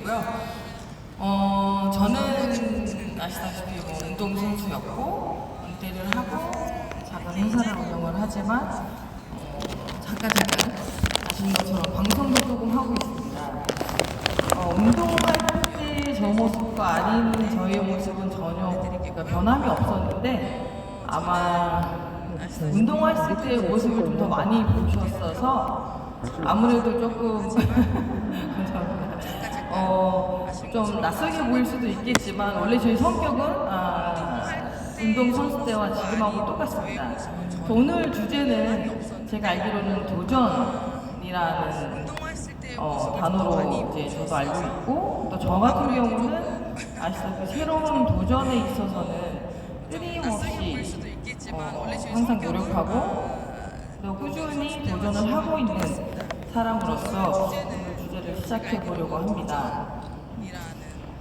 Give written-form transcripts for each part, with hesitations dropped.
드리고요. 저는 아시다시피 뭐 운동선수였고 은퇴를 하고 작은 회사를 운영을 하지만 잠깐 아시는 것처럼 방송도 조금 하고 있습니다. 운동할 때 저 모습과 아닌 저희의 모습은 전혀 변함이 없었는데 아마 운동했을 때의 모습을 좀 더 많이 보셨어서 아무래도 조금 좀 낯설게 보일 수도 있겠지만 원래 저희 성격은 운동선수 때와 지금하고 똑같습니다. 오늘 주제는 제가 알기로는 도전이라는 단어로 이제 저도 알고 있고 또 저 같은 경우는 아시다시피 새로운 도전에 있어서는 끊임없이 항상 노력하고 또 꾸준히 도전을 하고 있는 사람으로서 오늘 주제를 시작해 보려고 합니다.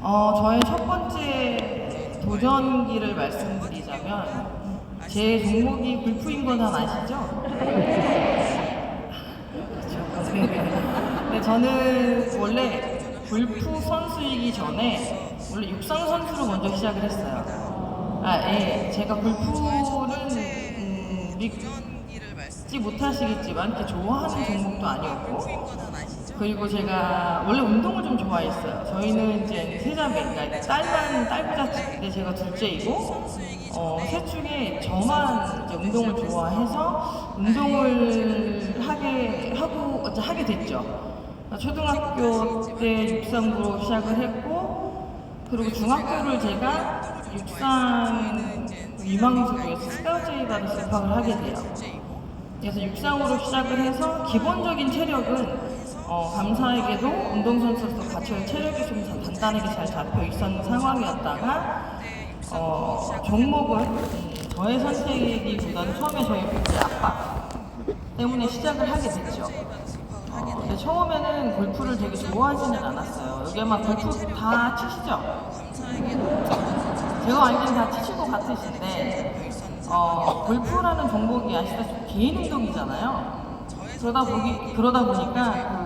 저의 첫 번째 도전기를 말씀드리자면 제 종목이 골프인 건 다 아시죠? 그렇죠. 근데 저는 원래 골프 선수이기 전에 원래 육상 선수로 먼저 시작을 했어요. 예, 제가 골프는 믿지 못하시겠지만 이렇게 좋아하는 종목도 아니었고, 그리고 제가 원래 운동을 좀 좋아했어요. 저희는 이제 세 자매, 그러니까 딸부자인데 제가 둘째이고, 셋 중에 저만 이제 운동을 좋아해서 운동을 하게 됐죠. 초등학교 때 육상부로 시작을 했고, 그리고 중학교를 제가 육상 유망주부에서 스카우트 받아서 입학을 하게 돼요. 그래서 육상으로 시작을 해서 기본적인 체력은 감사하게도 운동선수로서 갖춰야 체력이 좀 단단하게 잘 잡혀 있었는 상황이었다가 종목은 저의 선택이보다는 처음에 저희 아빠 때문에 시작을 하게 됐죠. 근데 처음에는 골프를 되게 좋아하지는 않았어요. 여기 아마 골프 다 치시죠? 제가 알기는 다 치시고 같으신데 골프라는 종목이 아시다시피 개인 운동이잖아요. 그러다 보니까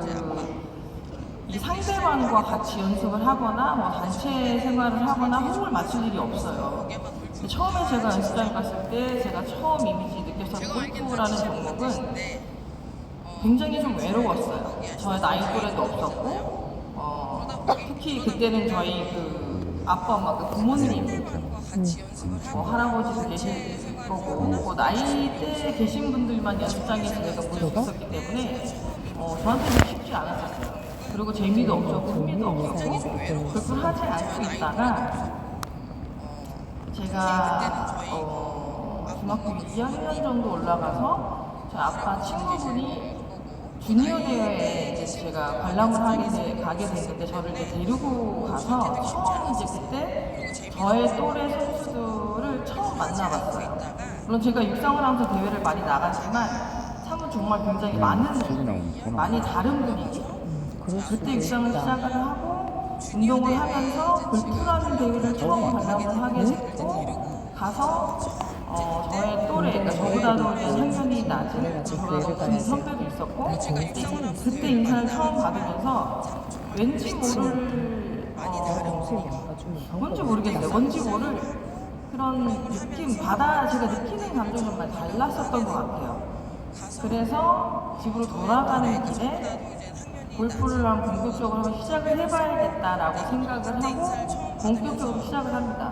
이 상대방과 같이 연습을 하거나 뭐 단체 생활을 하거나 호흡을 맞출 일이 없어요. 처음에 제가 연습장에 갔을 때 제가 처음 이미지 느꼈던 골프라는 종목은 굉장히 좀 외로웠어요. 저의 나이 또래도 없었고 특히 그때는 저희 아빠 엄마 부모님 할아버지도 계실 거고 나이대에 계신 분들만 연습장에서 제가 볼 수 있었기 때문에 저한테는 쉽지 않았었어요. 그리고 재미도 없었고 흥미도 없었고 골프를 하지 않고 있다가 제가 중학교 2학년 정도 올라가서 저희 아빠 친구분이 주니어 대회에 제가 관람을 가게 됐는데 저를 이제 데리고 가서 처음 이제 그때 저의 또래 선수들을 처음 만나봤어요. 물론 제가 육상을 하면서 대회를 많이 나갔지만 정말 굉장히 많이 다른 분위기. 그때 육상을 시작을 하고 운동을 하면서 골프라는 대회를 처음 관람을 하게 됐고 가서 저의 또래, 그러니까 저보다도 학년이 낮은 저보다 높은 선배도 있었고 그때 인사를 처음 받으면서 왠지 모르겠어요. 뭔지 모를 그런 느낌, 제가 느끼는 감정이 정말 달랐었던 것 같아요. 그래서 집으로 돌아가는 길에 골프를 본격적으로 한번 시작을 해봐야겠다라고 생각을 하고 본격적으로 시작을 합니다.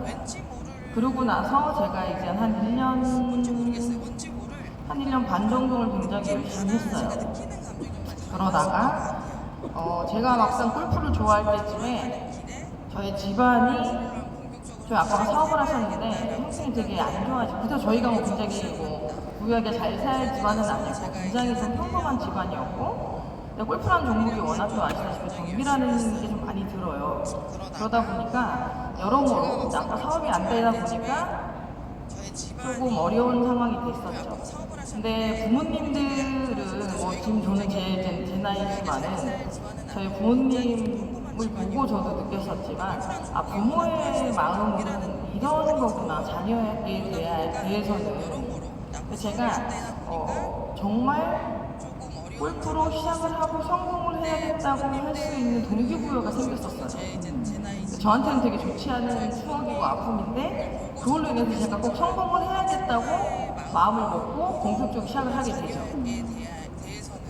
그러고 나서 제가 이제 한 1년 반 정도를 굉장히 열심히 했어요. 그러다가 제가 막상 골프를 좋아할 때쯤에 저희 아빠가 사업을 하셨는데 형편이 되게 안 좋아지고 그래서 저희가 굉장히 부유하게 잘 살 집안은 아니었고 굉장히 좀 평범한 집안이었고 골프라는 종목이 워낙 또 아시다시피 경비라는 게 좀 많이 들어요. 그러다 보니까 여러모로 아빠 사업이 안 되다 보니까 조금 어려운 상황이 됐었죠. 근데 부모님들은 지금 저는 제 나이지만은 저희 부모님을 보고 저도 느꼈었지만 부모의 마음은 이런 거구나 자녀에 대해서는 제가 정말 골프로 시작을 하고 성공을 해야겠다고 할 수 있는 동기부여가 생겼었어요. 저한테는 되게 좋지 않은 추억이고 아픔인데 그걸로 인해서 제가 꼭 성공을 해야겠다고 마음을 먹고 본격적으로 시작을 하게 되죠.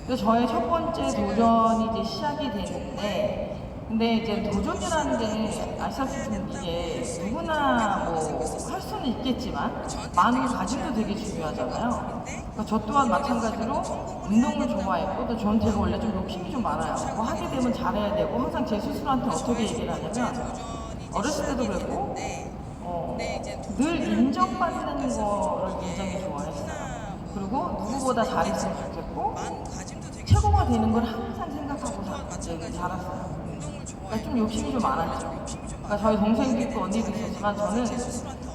그래서 저의 첫 번째 도전이 이제 시작이 되는데, 근데 이제 도전이라는 게 아시다시피 이게 누구나 뭐 할 수는 있겠지만 마음가짐도 되게 중요하잖아요. 그러니까 저 또한 마찬가지로 운동을 좋아했고, 또 저는 제가 원래 좀 욕심이 좀 많아요. 뭐 하게 되면 잘해야 되고, 항상 제 스스로한테 어떻게 얘기를 하냐면, 어렸을 때도 그랬고 늘 인정받는 거를 굉장히 좋아했어요. 그리고 누구보다 잘했으면 좋겠고 최고가 되는 걸 항상 생각하고 자랐어요. 그러니까 좀 욕심이 좀 많았죠. 그러니까 저희 동생도 있고 언니도 있었지만 저는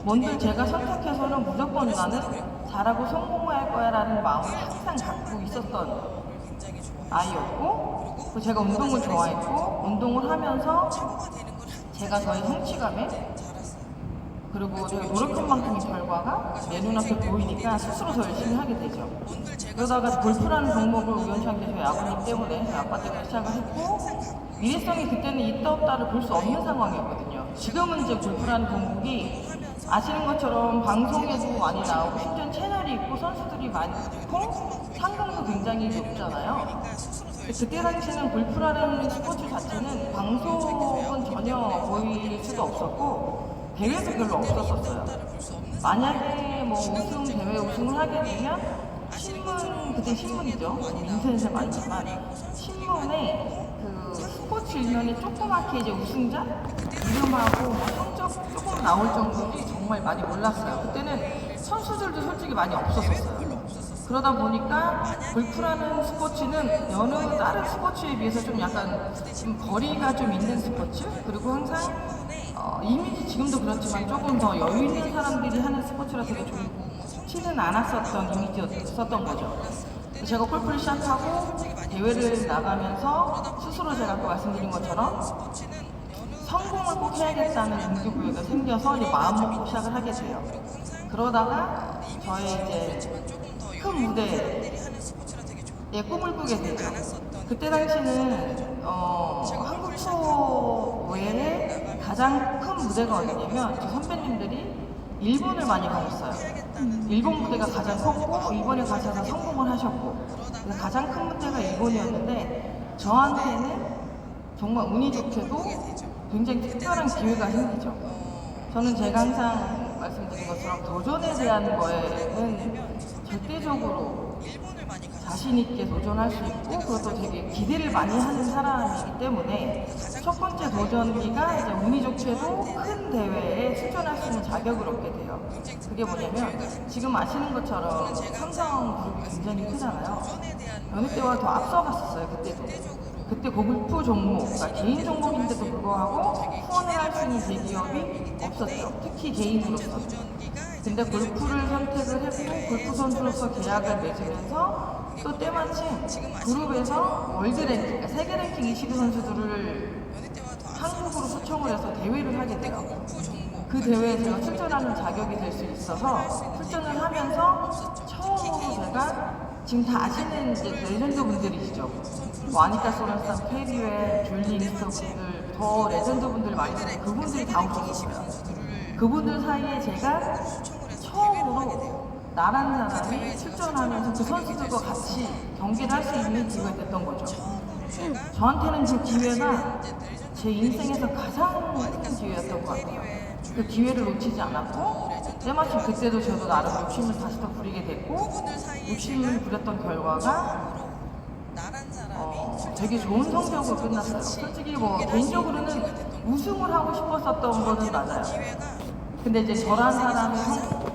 뭔들 제가 선택해서는 무조건 나는 잘하고 성공할 거야 라는 마음을 항상 갖고 있었던 아이였고, 또 제가 운동을 좋아했고, 운동을 하면서 제가 저의 성취감에, 그리고 제가 노력한 만큼의 결과가 내 눈앞에 보이니까 스스로 더 열심히 하게 되죠. 그러다가 골프라는 종목을 우연찮게 저희 아버님 때문에, 저희 아빠 때문에 시작을 했고, 일회성이 그때는 있다 없다를 볼 수 없는 상황이었거든요. 지금은 이제 골프라는 종목이 아시는 것처럼 방송에도 많이 나오고, 심지어 채널이 있고 선수들이 많고 상금도 굉장히 높잖아요. 그때 당시에는 골프라는 스포츠 자체는 방송은 전혀 보일 수도 없었고 대회도 별로 없었었어요. 만약에 뭐 우승 대회 우승을 하게 되면 신문, 그때 신문이죠. 인터넷에 많지만 신문에 그 스포츠 일면에 조그맣게 이제 우승자 이름하고 뭐 성적 조금 나올 정도로 정말 많이 몰랐어요. 그때는 선수들도 솔직히 많이 없었어요. 그러다 보니까 골프라는 스포츠는 여느 다른 스포츠에 비해서 좀 약간 좀 거리가 좀 있는 스포츠, 그리고 항상 이미지 지금도 그렇지만 조금 더 여유 있는 사람들이 하는 스포츠라 되게 좋지는 않았었던 이미지였었던 거죠. 제가 골프를 시작하고 대회를 나가면서 스스로 제가 아까 말씀드린 것처럼 성공을 꼭 해야겠다는 동기부여가 생겨서 이제 마음 먹고 시작을 하게 돼요. 그러다가 저의 이제 큰 무대에 꿈을 꾸게 되죠. 그때 당시는 한국 투어 외에 가장 큰 무대가 어디냐면 저 선배님들이 일본을 많이 가셨어요. 일본 무대가 가장 컸고 일본에 가셔서 성공을 하셨고, 그래서 가장 큰 무대가 일본이었는데 저한테는 정말 운이 좋게도 굉장히 특별한 기회가 생기죠. 저는 제가 항상 말씀드린 것처럼 도전에 대한 거에는 절대적으로 자신 있게 도전할 수 있고, 그것도 되게 기대를 많이 하는 사람이기 때문에 첫 번째 도전기가 이제 운이 좋게도 큰 대회에 출전할 수 있는 자격을 얻게 돼요. 그게 뭐냐면 지금 아시는 것처럼 삼성 그룹이 굉장히 크잖아요. 어느 때와 더 앞서갔었어요. 그때도. 그때 골프 종목, 그러니까 개인 종목인데도 불구하고 후원을 할 수 있는 대기업이 없었죠. 특히 개인으로서. 근데 골프를 선택을 했고 골프 선수로서 계약을 맺으면서 또 때마침 그룹에서 월드 랭킹, 그러니까 세계 랭킹 20위 선수들을 한국으로 초청을 해서 대회를 하게 돼요. 그 대회에 제가 출전하는 자격이 될 수 있어서 출전을 하면서 처음으로 제가 지금 다 아시는 이제 레전드 분들이시죠. 뭐 아니타 소렌산, 캐리웰, 줄리 인스터 분들, 더 레전드 분들 많이 있어요. 그분들이 다 오셨어요. 그분들 사이에 제가 처음으로 나라는 사람이 출전하면서 그 선수들과 같이 경기를 할 수 있는 기회가 됐던 거죠. 저한테는 그 기회가 제 인생에서 가장 큰 기회였던 것 같아요. 그 기회를 놓치지 않았고, 때마침 그때도 저도 나름 욕심을 다시 더 부리게 됐고, 욕심을 부렸던 결과가 되게 좋은 성적으로 끝났어요. 솔직히 뭐 개인적으로는 우승을 하고 싶었었던 거는 맞아요. 근데 이제 저란 사람의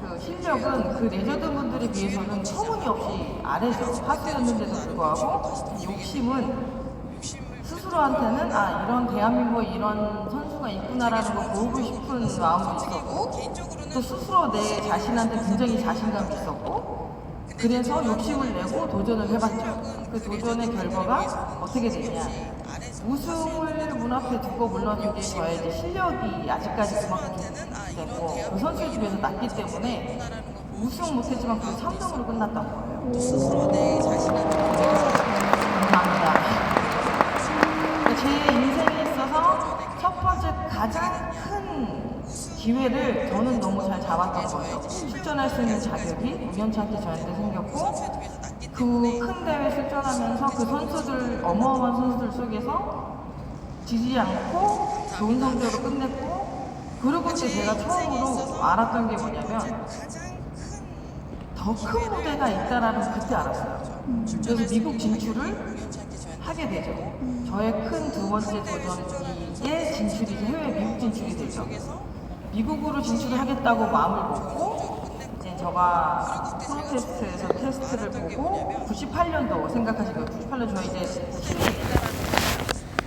그 실력은 그 레전드 분들에 비해서는 터무니없이 아래죠. 하수였는데도 불구하고 욕심은 스스로한테는 이런 대한민국에 이런 선수가 있구나라는 걸 보고 싶은 마음도 있었고, 또 스스로 내 자신한테 굉장히 자신감이 있었고, 그래서 욕심을 내고 도전을 해봤죠. 그 도전의 결과가 어떻게 되냐. 우승을 문 앞에 두고 물론 이게 저의 이제 실력이 아직까지 그만큼 되고 그 선수에 비해서 낮기 때문에 우승 못했지만 그 3등으로 끝났던 거예요. 스스로 내 자신한테 제 인생에 있어서 첫 번째 가장 큰 기회를 저는 너무 잘 잡았던 거예요. 출전할 수 있는 자격이 우연찮게 저한테 생겼고, 그 큰 대회 출전하면서 그 선수들, 어마어마한 선수들 속에서 지지 않고 좋은 성적으로 끝냈고, 그리고 그때 제가 처음으로 알았던 게 뭐냐면 더 큰 무대가 있다라는 그때 알았어요. 그래서 미국 진출을 하게 되죠. 저의 큰 두 번째 도전기에 진출이, 해외 미국 진출이 되죠. 미국으로 진출을 하겠다고 마음을 먹고, 이제 저가 콘테스트에서 테스트를 보고 98년도 생각하시고요. 98년 저 이제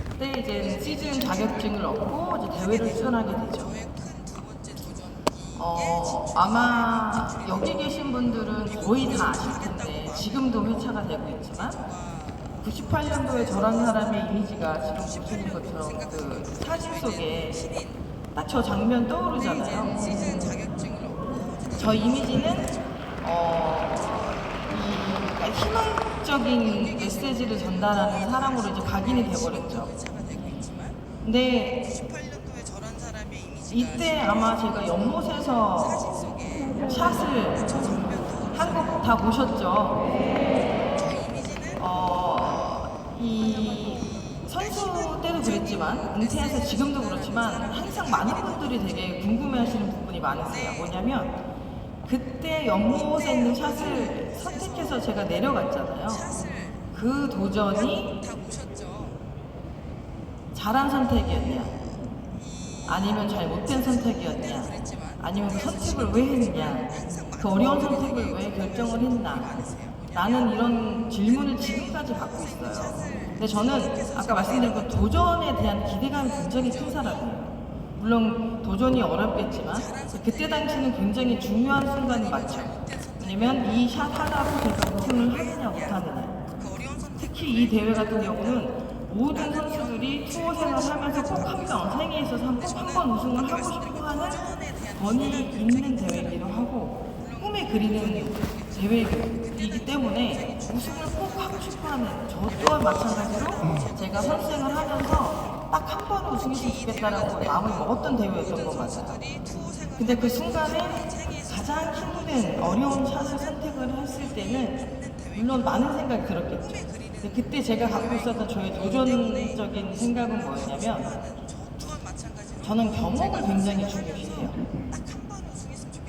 그때 이제 시즌 자격증을 얻고 이제 대회를 출전하게 되죠. 아마 여기 계신 분들은 거의 다 아실 텐데 지금도 회차가 되고 있지만 98년도에 저라는 사람의 이미지가 지금 보시는 것처럼 그 사진 속에 딱 저 장면 떠오르잖아요. 저 이미지는 그러니까 희망적인 메시지를 전달하는 사람으로 이제 각인이 돼버렸죠. 근데 이때 아마 제가 연못에서 샷을 한국 다 보셨죠? 이 선수 때도 그랬지만 은퇴해서 지금도 그렇지만 항상 많은 분들이 되게 궁금해하시는 부분이 많으세요. 뭐냐면 그때 연못에 있는 샷을 선택해서 제가 내려갔잖아요. 그 도전이 잘한 선택이었냐, 아니면 잘못된 선택이었냐, 아니면 그 선택을 왜 했냐, 그 어려운 선택을 왜 결정을 했나, 나는 이런 질문을 지금까지 받고 있어요. 근데 저는 아까 말씀드린 그 도전에 대한 기대감이 굉장히 큰 사람이에요. 물론 도전이 어렵겠지만 그때 당시는 굉장히 중요한 순간이 맞죠. 왜냐면 이 샷 하나로 제가 우승을 하느냐 못하느냐. 특히 이 대회 같은 경우는 모든 선수들이 투어 생활을 하면서 꼭 한 번, 생애에 있어서 한 번 우승을 하고 싶어 하는 권위 있는 대회이기도 하고 꿈에 그리는 대회이기 때문에 우승을 꼭 하고 싶어 하는, 저 또한 마찬가지로 제가 선수생활을 하면서 딱 한 번 우승했으면 좋겠다라고 마음을 먹었던 대회였던 것 같아요. 근데 그 순간에 가장 힘든 어려운 샷을 선택을 했을 때는 물론 많은 생각이 들었겠죠. 근데 그때 제가 갖고 있었던 저의 도전적인 생각은 뭐였냐면 저는 경험을 굉장히 중요시해요.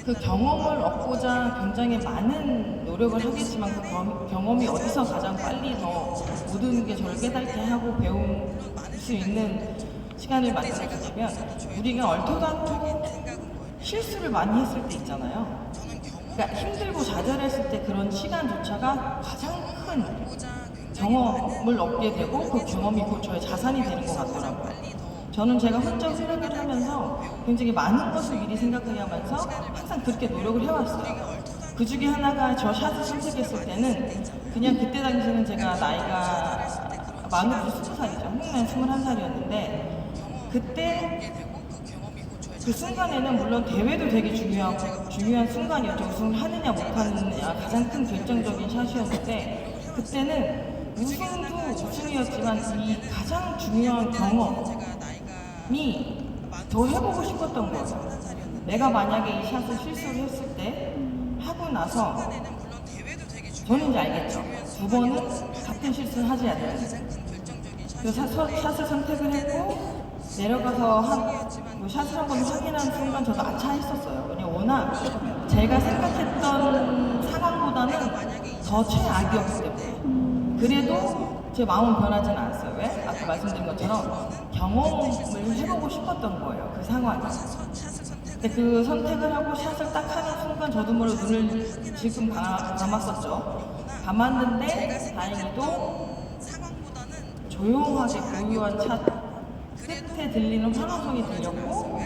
그 경험을 얻고자 굉장히 많은 노력을 하겠지만 그 경험이 어디서 가장 빨리 더 모든 게 저를 깨닫게 하고 배울 수 있는 시간을 만들어주냐면 우리가 얼토당토 실수를 많이 했을 때 있잖아요. 그러니까 힘들고 좌절했을 때 그런 시간조차가 가장 큰 경험을 얻게 되고 그 경험이 곧 저의 자산이 되는 것 같더라고요. 저는 제가 혼자 활약을 하면서 굉장히 많은 것을 미리 생각하게 하면서 항상 그렇게 노력을 해왔어요. 그 중에 하나가 저 샷을 선택했을 때는 그냥 그때 당시에는 제가 나이가 만으로 20살이죠. 한국나이 21살이었는데 그때 그 순간에는 물론 대회도 되게 중요한 순간이었죠. 우승을 하느냐 못하느냐 가장 큰 결정적인 샷이었는데 그때는 우승도 우승이었지만 이 가장 중요한 경험이 더 해보고 싶었던 거예요. 내가 만약에 이 샷을 실수를 했을 때 하고 나서 저는 이제 알겠죠. 두 번은 같은 실수를 하지 않는. 그래서 샷을 선택을 했고 내려가서 샷을 한 번 확인하는 순간 저도 아차했었어요. 왜냐면 워낙 제가 생각했던 상황보다는 더 최악이었기 때문에. 그래도 제 마음은 변하지는 않았어요. 왜? 아까 말씀드린 것처럼 경험을 해보고 싶었던 거예요. 그 상황이. 근데 그 선택을 하고 샷을 딱 하는 순간 저도 모르게 눈을 지금 감았었죠. 감았는데 다행히도 조용하게 고요한 샷 끝에 들리는 환호성이 들렸고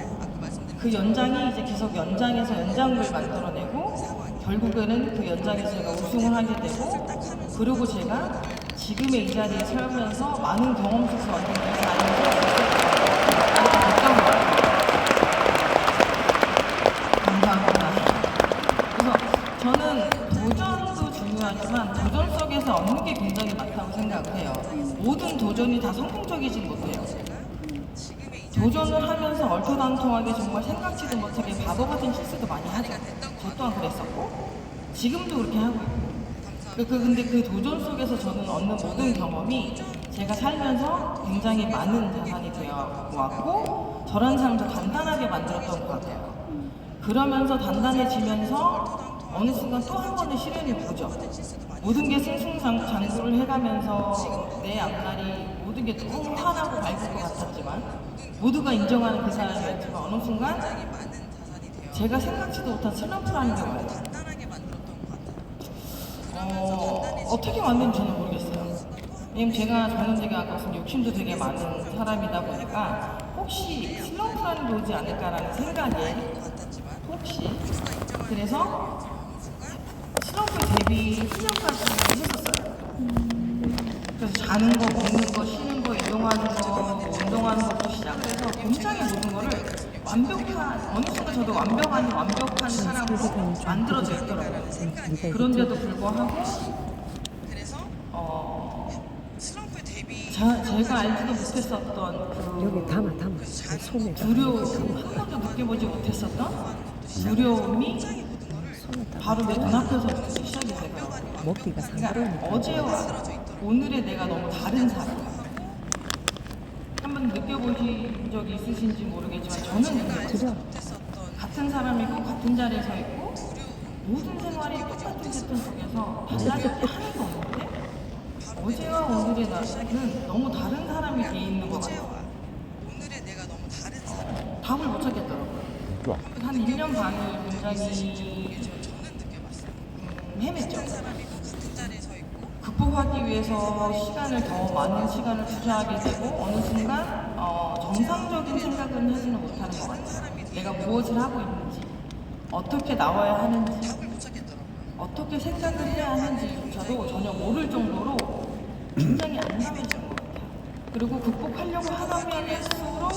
그 연장이 이제 계속 연장해서 연장을 만들어내고 결국에는 그 연장에서 제가 우승을 하게 되고 그리고 제가 지금의 이 자리에 서면서 많은 경험 속에서 얻은 것을 알면서 이렇게 됐던 것 같아요. 감사합니다. 그래서 저는 도전도 중요하고 중요하지만 도전 속에서 얻는 게 굉장히 많다고 생각을 해요. 모든 도전이 다 성공적이지 못해요. 도전을 하면서 얼토당토하게 정말 생각지도 못하게 바보 같은 실수도 많이 하죠. 저 또한 그랬었고 지금도 그렇게 하고 있고. 근데 그 도전 속에서 저는 얻는 모든 경험이 제가 살면서 굉장히 많은 자산이 되어 왔고 저라는 사람도 단단하게 만들었던 것 같아요. 그러면서 단단해지면서 어느 순간 또 한 번의 시련이 오죠. 모든 게 승승장구를 해가면서 내 앞날이 모든 게 너무 환하고 밝을 것 같았지만 모두가 인정하는 그 사람이었지만 어느 순간 제가 생각지도 못한 슬럼프라는 게 와요. 어떻게 왔는지 저는 모르겠어요. 왜냐면 저는 아까 무슨 욕심도 되게 많은 사람이다 보니까 혹시 슬럼프라는 게 오지 않을까라는 생각에 혹시 그래서 슬럼프 대비 훈련까지 했었어요. 그래서 자는 거, 먹는 거, 쉬는 거, 이동하는 거, 운동하는 것부터 시작을 해서 굉장히 모든 거를 어느 순간 저도 완벽한 사람으로 만들어져 있더라고요. 그런데도 불구하고 제가 알지도 못했었던 여기 담아 손에 두려움, 한 번도 느껴보지 못했었던 두려움이 바로 내 눈앞에서 시작이 되더라고요. 먹기가 그러니까 상그러우니까 어제와 오늘의 내가 너무 다른 사람. 한번 느껴보신 적이 있으신지 모르겠지만 저는 그죠? 같은 사람이고 같은 자리에 서 있고 모든 생활이 똑같은 패턴 속에서 달라질 게 하나도 없는데 어제와 오늘의 나는 너무 다른 사람이 돼 있는 것 같아요. 답을 못 찾겠더라고요. 한 1년 반을 굉장히 헤맸죠. 극복하기 위해서 더 많은 시간을 투자하게 되고 어느 순간 정상적인 생각은 하지는 못하는 것 같아요. 내가 무엇을 하고 있는지, 어떻게 나와야 하는지, 어떻게 생각을 해야 하는지조차도 전혀 모를 정도로 굉장히 안심해진 것 같아요. 그리고 극복하려고 하면 할수록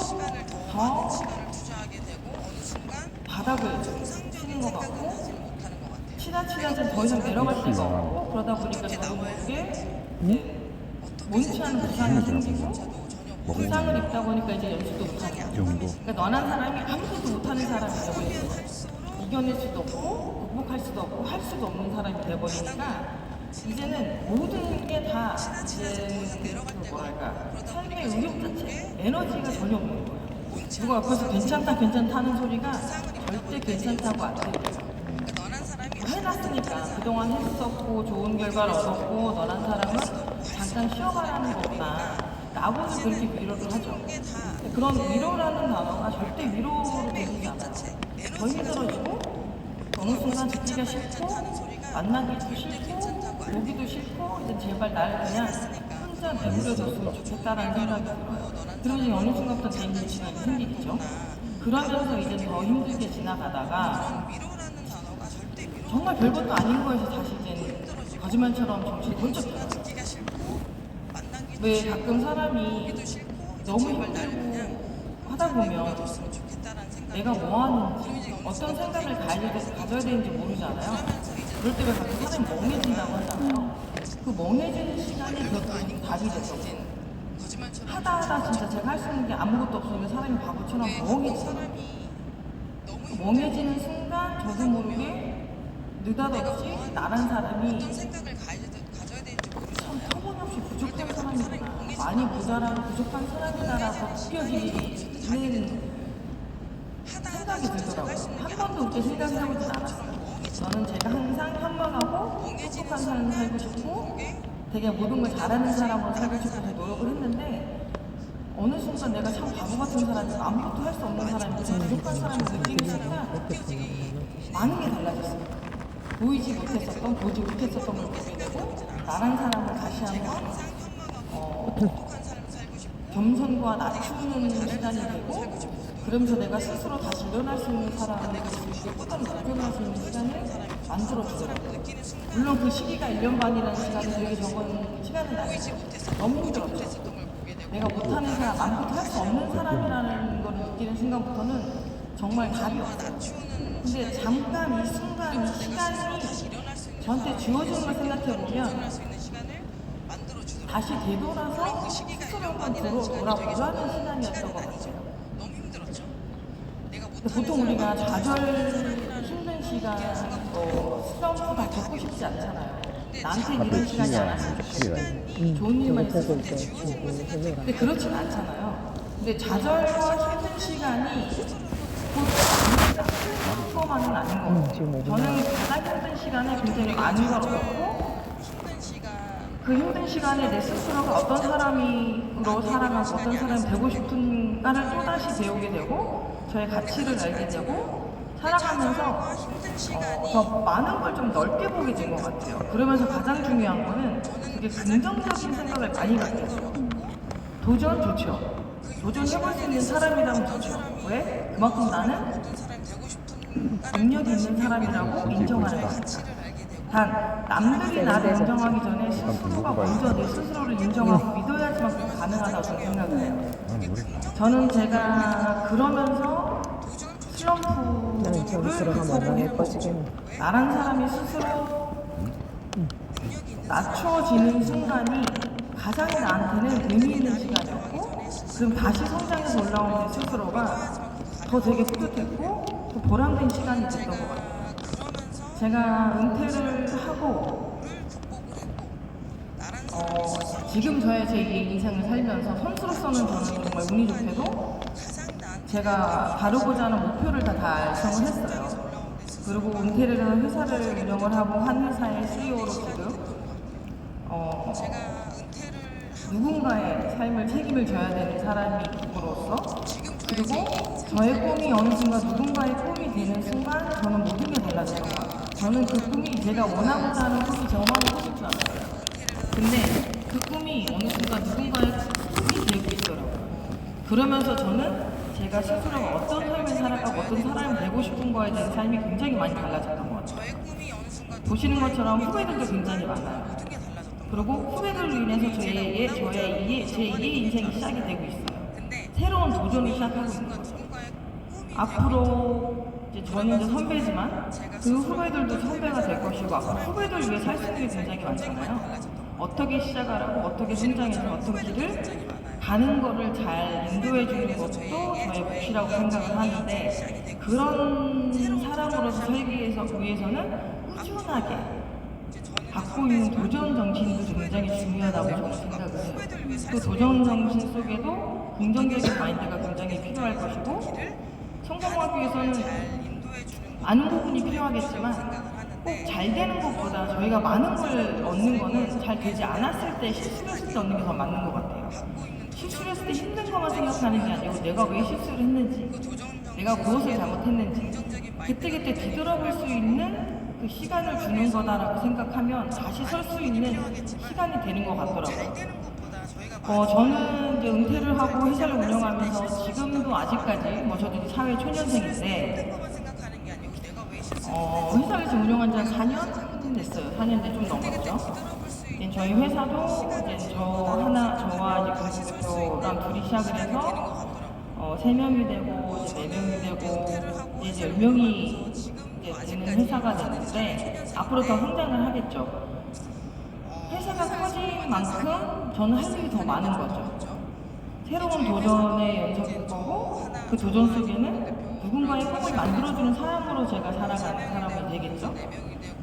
더 바닥을 치는 것 같고 치다치다 더 이상 내려갈 데가 없고 그러다 보니까 저도 모르게 원치 않은 부상이 생기고 부상을 입다 보니까 이제 연습도 못하는 거죠. 그러니까 너란 사람이 아무것도 못하는 사람이 되어버리는 거예요. 이겨낼 수도 없고 극복할 수도 없고 할 수도 없는 사람이 되어버리니까 이제는 모든 게 다 이제 삶의 의욕 자체 에너지가 전혀 없는 거예요. 누가 옆에서 괜찮다 하는 소리가 절대 괜찮다고 안 들려요. 해놨으니까 그동안 했었고 좋은 결과를 얻었고 너란 사람은 잠깐 쉬어가라는 거구나 나보고 그렇게 위로를 하죠. 그런 위로라는 단어가 절대 위로로 들리지 않아요. 더 힘들어지고 어느 순간 듣기가 싫고 만나기도 싫고 보기도 싫고 이제 제발 날 그냥 혼자 내버려뒀으면 좋겠다라는 생각이 들어요. 그러니 어느 순간부터 내 인지가 생기죠. 그러면서 이제 더 힘들게 지나가다가 정말 별것도 아닌 거에서 다시 이제 거짓말처럼 정신이 번쩍 들어요. 왜 가끔 사람이 너무 힘들고 하다 보면 내가 뭐 하는지 어떤 생각을 가져야 되는지 모르잖아요. 그럴 때 왜 가끔 사람이 멍해진다고 하잖아요. 그 멍해지는 시간이 그것도 답이 되죠. 하다 진짜 제가 할 수 있는 게 아무것도 없으면 사람이 바보처럼 멍해지는 순간 저도 모르게 느닷없이 나란 사람이 참 터무니없이 부족한 사람이구나 많이 모자라고 부족한 사람이다라고 느껴지는 생각이 들더라고요. 한 번도 그렇게 생각해보진 않았어요. 저는 제가 항상 현명하고 똑똑한 삶을 살고 싶고 되게 모든 걸 잘하는 사람으로 살고 싶어서 노력을 했는데 어느 순간 내가 참 바보 같은 사람이 아무것도 할 수 없는 사람이 부족한 사람을 느끼는 순간 많은 게 달라졌어요. 보지 못했었던 걸 보게 되고 나란 사람을 다시 한번 겸손과 낮추는 시간이 되고 그러면서 내가 스스로 다시 일어날 수 있는 사람이 될 수 있게 꾸준히 목표할 수 있는 시간을 만들어주더라고요. 물론 그 시기가 1년 반이라는 시간이 되게 적은 시간은 아니죠. 너무 힘들었죠. 내가 못하는 사람, 아무것도 할 수 없는 사람이라는 걸 느끼는 순간부터는 정말 답이 없어요. 근데 잠깐 이 순간, 이 시간이 저한테 주어지는 걸 생각해보면 다시 되돌아서 스스로 한번 돌아보라는 시간이었던 것 같아요. 근데 보통 우리가 좌절 힘든 시간, 슬럼프 다 겪고 싶지 않잖아요. 나한테 이런 시간이 안 왔으면 좋겠고 좋은 일만 있으면 좋겠고. 근데 그렇진 않잖아요. 근데 좌절과 힘든 시간이 곧 슬럼프만은 아닌 것 같아요. 저는 가장 힘든 시간에 굉장히 많은 걸 얻었고 그 힘든 시간에 내 스스로가 어떤 사람으로 살아가고 어떤 사람이 되고 싶은가를 또다시 배우게 되고 저의 가치를 알게 되고 살아가면서 더 많은 걸 좀 넓게 보게 된 것 같아요. 그러면서 가장 중요한 거는 되게 긍정적인 생각을 많이 갖게 됐어요. 도전 좋죠. 도전해볼 수 있는 사람이라면 좋죠. 왜? 그만큼 나는 능력이 있는 사람이라고 인정하는 것 같아요. 단 남들이 나를 인정하기 전에 스스로가 먼저 내 스스로를 인정하고 믿어야지만 그게 가능하다고 저는 생각을 해요. 저는 제가 그러면서 슬럼프를 극복을 했고 나란 사람이 스스로 낮춰지는 순간이 가장 나한테는 의미 있는 시간이었고 그럼 다시 성장해서 올라오는 내 스스로가 더 되게 뿌듯했고 더 보람된 시간이 됐던 것 같아요. 제가 은퇴를 하고 지금 저의 제2의 인생을 살면서 선수로서는 저는 정말 운이 좋게도 제가 바르고자 하는 목표를 다 달성을 했어요. 그리고 은퇴를 해서 회사를 운영을 하고 한 회사의 CEO로 지금 누군가의 삶을 책임을 져야 되는 사람으로서 그리고 저의 꿈이 어느 순간 누군가의 꿈이 되는 순간 저는 모든 게 달라지는 것 같아요. 저는 그 꿈이 제가 원하고자 하는 꿈이 저만의 꿈일 줄 알았어요. 근데 그 꿈이 어느 순간 누군가의 꿈이 되고 있더라고요. 그러면서 저는 제가 스스로가 어떤 삶을 살아가고 어떤 사람이 되고 싶은 거에 대한 삶이 굉장히 많이 달라졌던 것 같아요. 보시는 것처럼 후배들도 굉장히 많아요. 그리고 후배들로 인해서 저의 제2의 인생이 시작이 되고 있어요. 새로운 도전을 시작하고 있는 거죠. 앞으로 이제 저는 이제 선배지만 그 후배들도 선배가 될 것이고 앞으로 후배들 위해 살 수 있는 게 굉장히 많잖아요. 어떻게 시작하라고 어떻게 성장해서 어떤 길을 가는 거를 잘 인도해 주는 것도 저의 몫이라고 생각을 하는데 그런 사람으로서 살기 위해서는 꾸준하게 갖고 있는 도전 정신도 굉장히 중요하다고 저는 생각을 해요. 그 도전 정신 속에도 긍정적인 마인드가 굉장히 필요할 것이고 성공하기 위해서는 많은 부분이 필요하겠지만 꼭 잘 되는 것보다 저희가 많은 걸 얻는 거는 잘 되지 않았을 때 실수를 했을 때 얻는 게 더 맞는 것 같아요. 실수를 했을 때 힘든 것만 생각하는 게 아니고 내가 왜 실수를 했는지 내가 무엇을 잘못했는지 그때그때 뒤돌아볼 수 있는 그 시간을 주는 거다라고 생각하면 다시 설 수 있는 시간이 되는 것 같더라고요. 저는 이제 은퇴를 하고 회사를 운영하면서 지금도 아직까지 저도 이제 사회 초년생인데 회사를 지금 운영한 지 한 4년 됐어요. 4년 좀 넘었죠. 저희 회사도 이제 저와 이제 김대표랑 둘이 시작을 해서 3명이 되고 이제 4명이 되고 이제 10명이 되는 회사가 됐는데 앞으로 더 성장을 하겠죠. 회사가 커진 만큼 저는 할 일이 더 많은 거죠. 새로운 도전의 연속일 거고 그 도전 속에는 누군가의 꿈을 만들어주는 사람으로 제가 살아가는 사람이 되겠죠.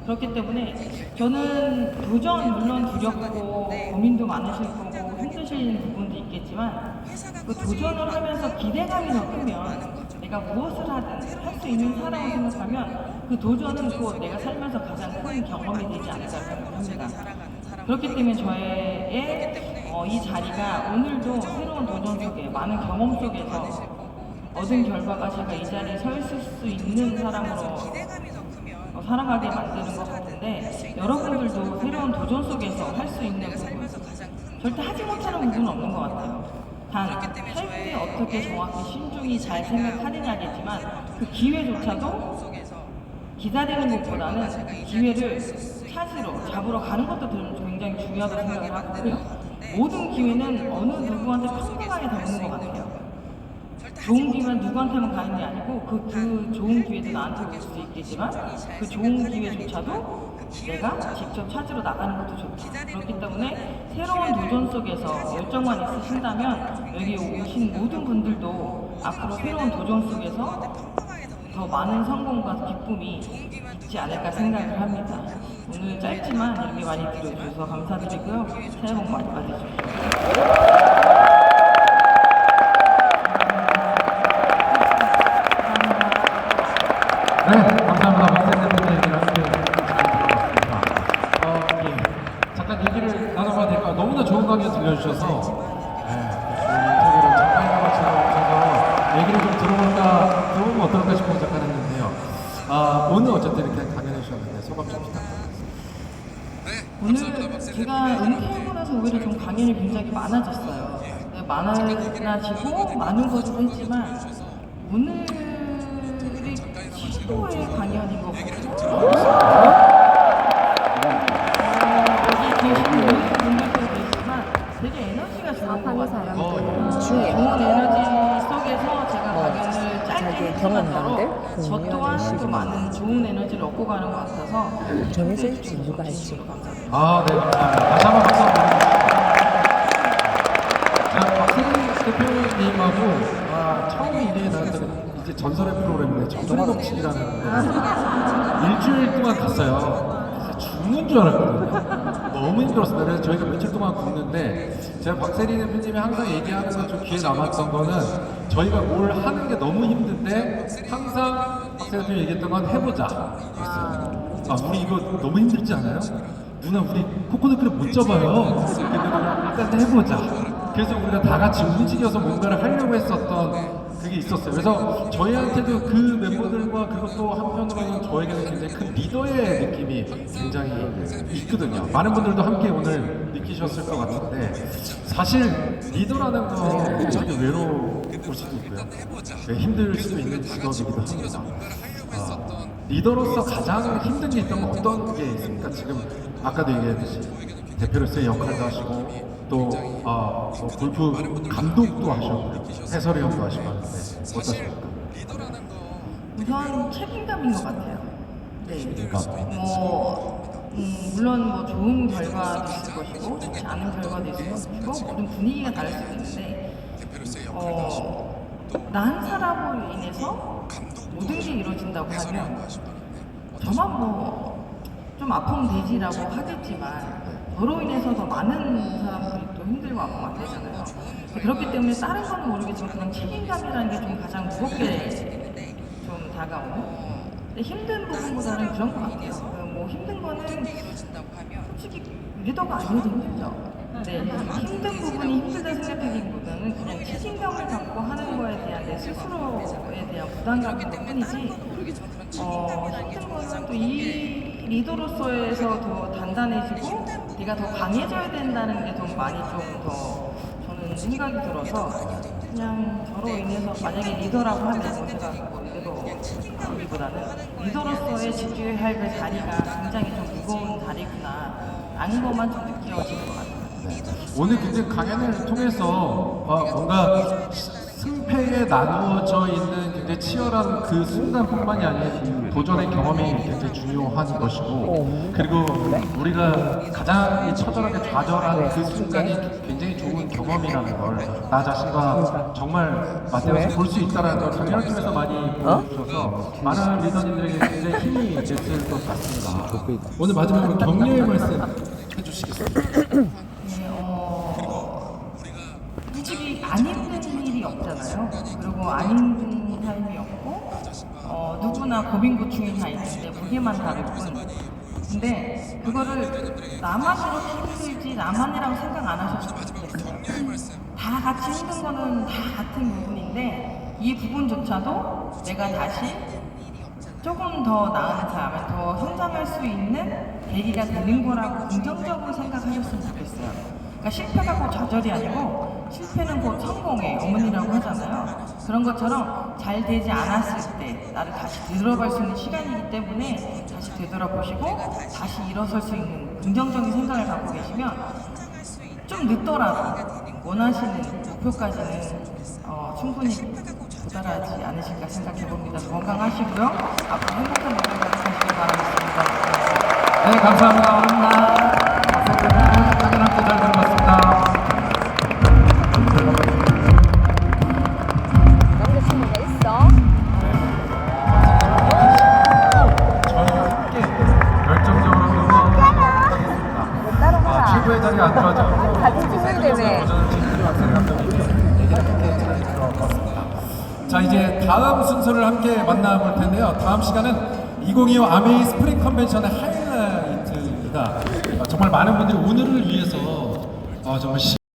그렇기 때문에 저는 도전 물론 두렵고 고민도 많으실 거고 힘드실 부분도 있겠지만 그 도전을 하면서 기대감이 더 크면 내가 무엇을 하든 할 수 있는 사람을 생각하면 그 도전은 곧 내가 살면서 가장 큰 경험이 되지 않을까 생각합니다. 그렇기 때문에 저의 이 자리가 오늘도 새로운 도전 속에 많은 경험 속에서 얻은 결과가 제가 이 자리에 서 있을 수 있는 사람으로 살아가게 만드는 것 같은데 여러분들도 새로운 도전 속에서 할 수 있는 부분 절대 하지 못하는 부분은 없는 것 같아요. 단 삶에 어떻게 정확히 신중히 잘 생각하느냐겠지만 그 기회조차도 기다리는 것보다는 기회를 잡으러 가는 것도 굉장히 중요하다고 생각을 하거든요. 모든 기회는 어느 누구한테 평등하게 다 오는 것 같아요. 좋은 기회는 누구한테만 가는 게 아니고 그 좋은 기회도 나한테 올 수 있겠지만 그 좋은 기회조차도 내가 직접 찾으러 나가는 것도 좋다. 그렇기 때문에 새로운 도전 속에서 열정만 있으신다면 여기 오신 모든 분들도 앞으로 새로운 도전 속에서 더 많은 성공과 기쁨이 있지 않을까 생각을 합니다. 오늘 짧지만 이렇게 많이 들어주셔서 감사드리고요. 새해 복 많이 받으십시오. 네, 감사합니다. 박세대 대표님과 함께 예. 잠깐 얘기를 나눠봐도 될까요? 너무나 좋은 강연 들려주셔서 인터뷰를 잠깐 해보셔서 얘기를 좀 들어보면 어떨까 싶어서 잠깐 했는데요. 오늘 어쨌든 이렇게 강연해 주셨는데 소감 좀 부탁드립니다. 오늘 제가 은퇴하고 나서 오히려 좀 강연이 굉장히 많아졌어요. 많아지고 많은 것도 했지만 오늘이 최고의 강연인 것 같아요. 여기 계신 분들도 계시지만 되게 에너지가 좋은 것 같아요. 좋은 에너지 속에서 제가 강연을 짧게 경험담들 했지만 저 또한 또 많은 좋은 에너지를 얻고 가는 것 같아서 정해져 있지 누가 알지? 네, 감사합니다. 다시 한번 박수 한번 보내주시죠. 자, 박세대 대표님하고 처음 일이 나왔던 이제 전설의 프로그램인데 정동화 법칙이라는 일주일 동안 갔어요. 죽는 줄 알았거든요. 너무 힘들었어요. 그래서 저희가 며칠 동안 굽는데 제가 박세리 대표님이 항상 얘기하는 것 좀 귀에 남았던 거는 저희가 뭘 하는 게 너무 힘든데 항상 박세리 대표님이 얘기했던 건 해보자 그랬어요. 우리 이거 너무 힘들지 않아요? 누나 우리 코코넛 크랩 못 잡아요. 근데 일단 해보자. 그래서 우리가 다 같이 움직여서 뭔가를 하려고 했었던 그게 있었어요. 그래서 저희한테도 그 멤버들과 그것도 한편으로는 저에게는 굉장히 큰 리더의 느낌이 굉장히 있거든요. 많은 분들도 함께 오늘 느끼셨을 것 같은데 사실 리더라는 건 굉장히 외로울 수도 있고요. 힘들 수도 있는 직업이기도 합니다. 리더로서 가장 힘든 게 있다면 어떤 게 있습니까? 지금 아까도 얘기했듯이 대표로서의 역할도 하시고 또 골프 감독도 하시고 해설위원도 하시고 하는데 어떠십니까? 우선 책임감인 것 같아요. 네. 책임감. 물론 뭐 좋은 결과도 있을 것이고 좋지 않은 결과도 있을 것이고 모든 분위기가 다를 수도 있는데 나 한 사람으로 인해서 모든 게 이루어진다고 하면 저만 뭐 좀 아프면 되지라고 하겠지만 저로 인해서 더 많은 사람들이 또 힘들고 아프면 안 되잖아요. 그렇기 때문에 다른 거는 모르겠지만 그냥 책임감이라는 게 좀 가장 무겁게 좀 다가오는. 근데 힘든 부분보다는 그런 것 같아요. 뭐 힘든 거는 솔직히 리더가 아니어도 힘들죠. 네, 힘든 부분이 힘들다 생각하기보다는 그냥 책임감을 갖고 하는 거에 대한 내 스스로에 대한 부담감인 것 뿐이지 힘든 거는 또 이 리더로서에서 더 단단해지고 네가 더 강해져야 된다는 게 더 많이 좀 더 저는 생각이 들어서 그냥 저로 인해서 만약에 리더라고 하면 제가 뭐 리더보다는 리더로서의 지켜야 할 그 자리가 굉장히 좀 무거운 자리구나 라는 것만 좀 느껴지는 것 같아요. 오늘 굉장히 강연을 통해서 뭔가 승패에 나누어져 있는 굉장히 치열한 그 순간뿐만이 아니라 도전의 경험이 굉장히 중요한 것이고 그리고 우리가 가장 처절하게 좌절한 그 순간이 굉장히 좋은 경험이라는 걸 나 자신과 정말 맞대어서 볼 수 있다는 걸 강연을 통해서 많이 보여주셔서 많은 리더님들에게 굉장히 힘이 됐을 것 같습니다. 오늘 마지막으로 격려의 말씀 해주시겠습니다. 솔직히 안 힘든 일이 없잖아요. 그리고 안 힘든 삶이 없고 누구나 고민고충이 다 있는데 무게만 다를 뿐. 근데 그거를 나만 이렇게 힘들지 나만이라고 생각 안 하셨으면 좋겠어요. 다 같이 힘든 거는 다 같은 부분인데 이 부분조차도 내가 다시 조금 더 나은 삶을 더 성장할 수 있는 계기가 되는 거라고 긍정적으로 생각하셨으면 좋겠어요. 그러니까 실패가 곧 좌절이 아니고 실패는 곧 성공의 어머니라고 하잖아요. 그런 것처럼 잘 되지 않았을 때 나를 다시 되돌아갈 수 있는 시간이기 때문에 다시 되돌아보시고 다시 일어설 수 있는 긍정적인 생각을 갖고 계시면 좀 늦더라도 원하시는 목표까지는 충분히 도달하지 않으실까 생각해 봅니다. 건강하시고요. 앞으로 행복한 노래 가득하시길 바라겠습니다. 네, 감사합니다. 박수 함께 잘 들어봤습니다. 남자친구가 있어? 저희가 함께 열정적으로 응원하겠습니다. 따라가라. 최고의 자리에 앉아가지고 사진 찍는 데네. 박세리 감독님 얘기를 함께 잘 들어봤습니다. 자, 이제 다음 순서를 함께 만나볼 텐데요. 다음 시간은 2025 아메이 스프링 컨벤션의 하이라이트입니다. 정말 많은 분들이 오늘을 위해서 정말